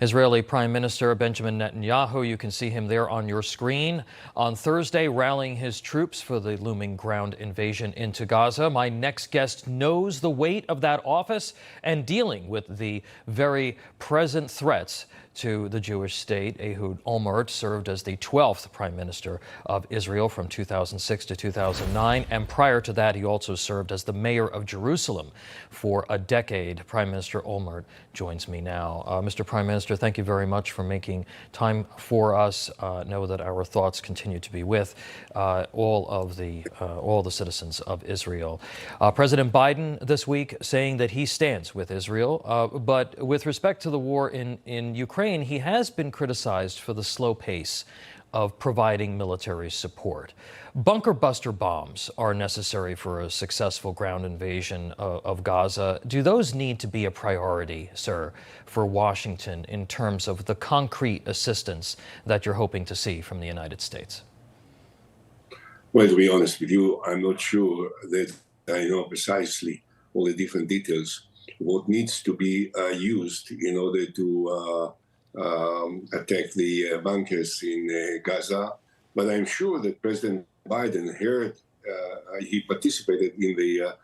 Israeli Prime Minister Benjamin Netanyahu, you can see him there on your screen, on Thursday rallying his troops for the looming ground invasion into Gaza. My next guest knows the weight of that office and dealing with the very present threats to the Jewish state. Elhud Olmert served as the 12th Prime Minister of Israel from 2006 to 2009, and prior to that, he also served as the mayor of Jerusalem for a decade. Prime Minister Olmert joins me now. Mr. Prime Minister, thank you very much for making time for us. Know that our thoughts continue to be with all the citizens of Israel. President Biden this week saying that he stands with Israel, but with respect to the war in Ukraine, he has been criticized for the slow pace of providing military support. Bunker buster bombs are necessary for a successful ground invasion of Gaza. Do those need to be a priority, sir, for Washington in terms of the concrete assistance that you're hoping to see from the United States? Well, to be honest with you, I'm not sure that I know precisely all the different details, what needs to be used in order to attack the bunkers in Gaza. But I'm sure that President Biden heard, he participated in the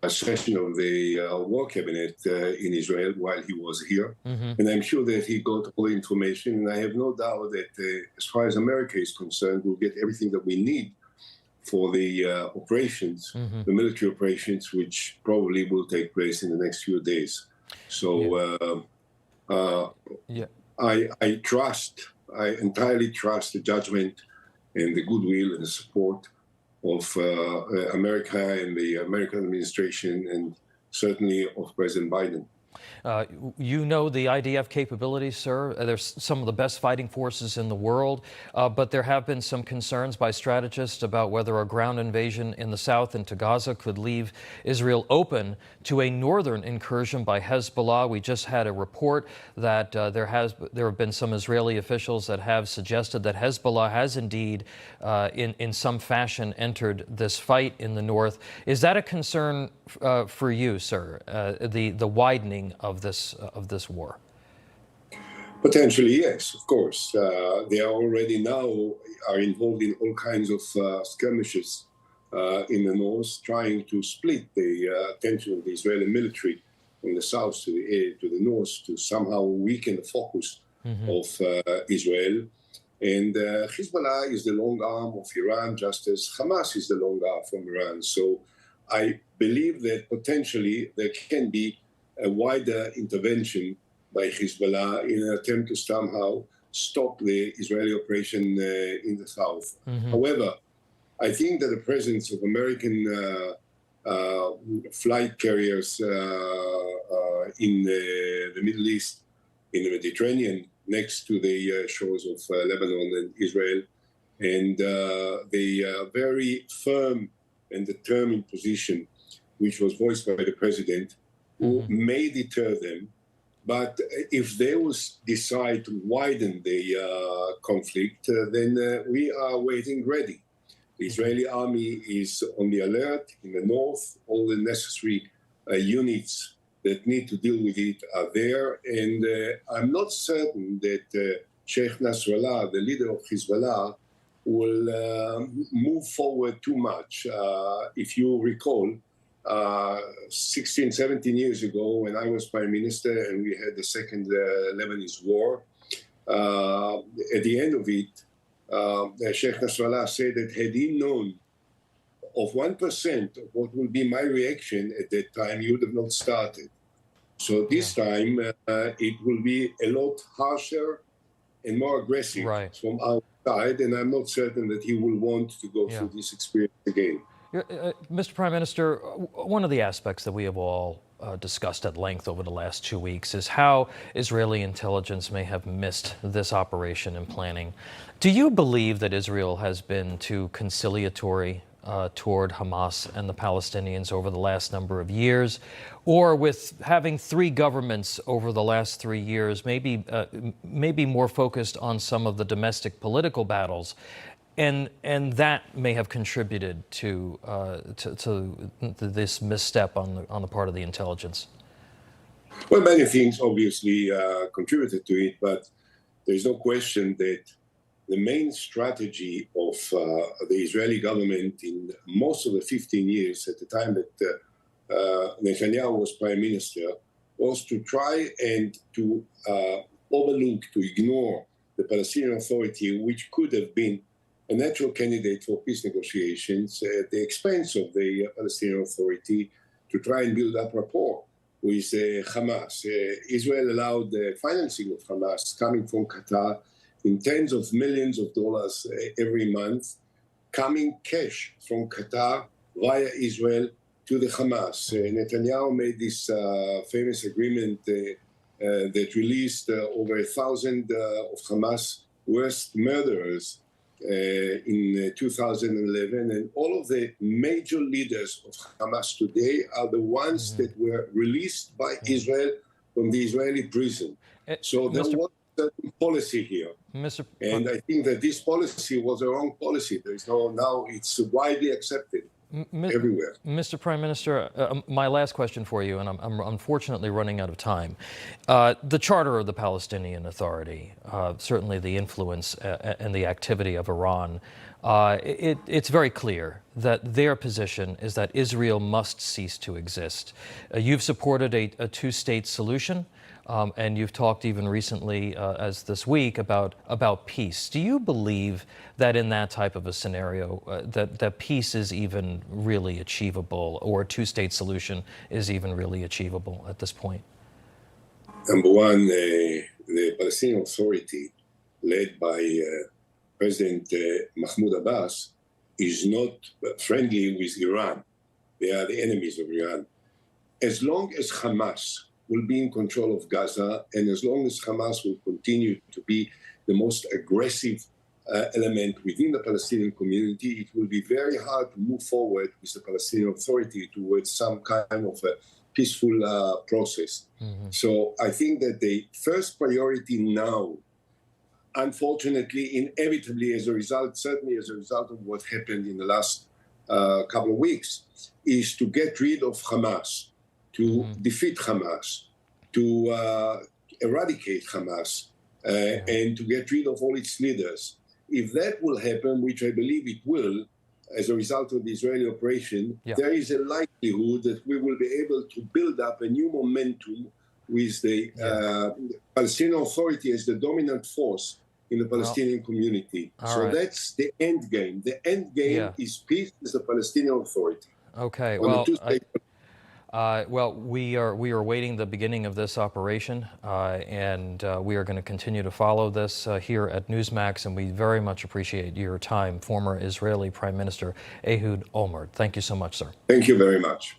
session of the war cabinet in Israel while he was here. And I'm sure that he got all the information. And I have no doubt that as far as America is concerned, we'll get everything that we need for the operations, the military operations, which probably will take place in the next few days. So I entirely trust the judgment and the goodwill and the support of America and the American administration, and certainly of President Biden. You know the IDF capabilities, sir. There's some of the best fighting forces in the world, but there have been some concerns by strategists about whether a ground invasion in the south into Gaza could leave Israel open to a northern incursion by Hezbollah. We just had a report that there have been some Israeli officials that have suggested that Hezbollah has indeed, in some fashion, entered this fight in the north. Is that a concern for you, sir? The widening of this war? Potentially, yes, of course. They are already now involved in all kinds of skirmishes in the north, trying to split the attention of the Israeli military from the south to the north to somehow weaken the focus of Israel. And Hezbollah is the long arm of Iran, just as Hamas is the long arm from Iran. So I believe that potentially there can be a wider intervention by Hezbollah in an attempt to somehow stop the Israeli operation in the south. However, I think that the presence of American flight carriers in the Middle East, in the Mediterranean, next to the shores of Lebanon and Israel, and the very firm and determined position which was voiced by the president, who may deter them. But if they will decide to widen the conflict, then we are waiting ready. The Israeli army is on the alert in the north. All the necessary units that need to deal with it are there. And I'm not certain that Sheikh Nasrallah, the leader of Hezbollah, will move forward too much. If you recall, 16, 17 years ago, when I was prime minister and we had the second Lebanese war, at the end of it, Sheikh Nasrallah said that had he known of 1% of what would be my reaction at that time, he would have not started. So this time, it will be a lot harsher and more aggressive from our side, and I'm not certain that he will want to go through this experience again. Mr. Prime Minister, one of the aspects that we have all discussed at length over the last 2 weeks is how Israeli intelligence may have missed this operation in planning. Do you believe that Israel has been too conciliatory toward Hamas and the Palestinians over the last number of years, or with having three governments over the last 3 years, maybe more focused on some of the domestic political battles, and that may have contributed to this misstep on the part of the intelligence? Well, many things obviously contributed to it, but there's no question that the main strategy of the Israeli government in most of the 15 years at the time that Netanyahu was prime minister was to try and to overlook, to ignore the Palestinian Authority, which could have been a natural candidate for peace negotiations at the expense of the Palestinian Authority, to try and build up rapport with Hamas. Israel allowed the financing of Hamas coming from Qatar in tens of millions of dollars every month, coming cash from Qatar via Israel to the Hamas. Netanyahu made this famous agreement that released over 1,000 of Hamas' worst murderers in 2011, and all of the major leaders of Hamas today are the ones that were released by Israel from the Israeli prison. So there was a policy here, and I think that this policy was a wrong policy. There is no, now it's widely accepted everywhere. Mr. Prime Minister, my last question for you, and I'm unfortunately running out of time. The charter of the Palestinian Authority, certainly the influence and the activity of Iran, it's very clear that their position is that Israel must cease to exist. You've supported a two-state solution. And you've talked even recently, as this week, about peace. Do you believe that in that type of a scenario, that peace is even really achievable, or a two-state solution is even really achievable at this point? Number one, the Palestinian Authority, led by President Mahmoud Abbas, is not friendly with Iran. They are the enemies of Iran. As long as Hamas will be in control of Gaza, and as long as Hamas will continue to be the most aggressive element within the Palestinian community, it will be very hard to move forward with the Palestinian Authority towards some kind of a peaceful process. So I think that the first priority now, unfortunately, inevitably, as a result, certainly as a result of what happened in the last couple of weeks, is to get rid of Hamas, to defeat Hamas, to eradicate Hamas, and to get rid of all its leaders. If that will happen, which I believe it will, as a result of the Israeli operation, there is a likelihood that we will be able to build up a new momentum with the Palestinian Authority as the dominant force in the Palestinian community. So that's the end game. The end game is peace with the Palestinian Authority. Okay, well, we are awaiting the beginning of this operation, and we are going to continue to follow this here at Newsmax, and we very much appreciate your time, former Israeli Prime Minister Ehud Olmert. Thank you so much, sir. Thank you very much.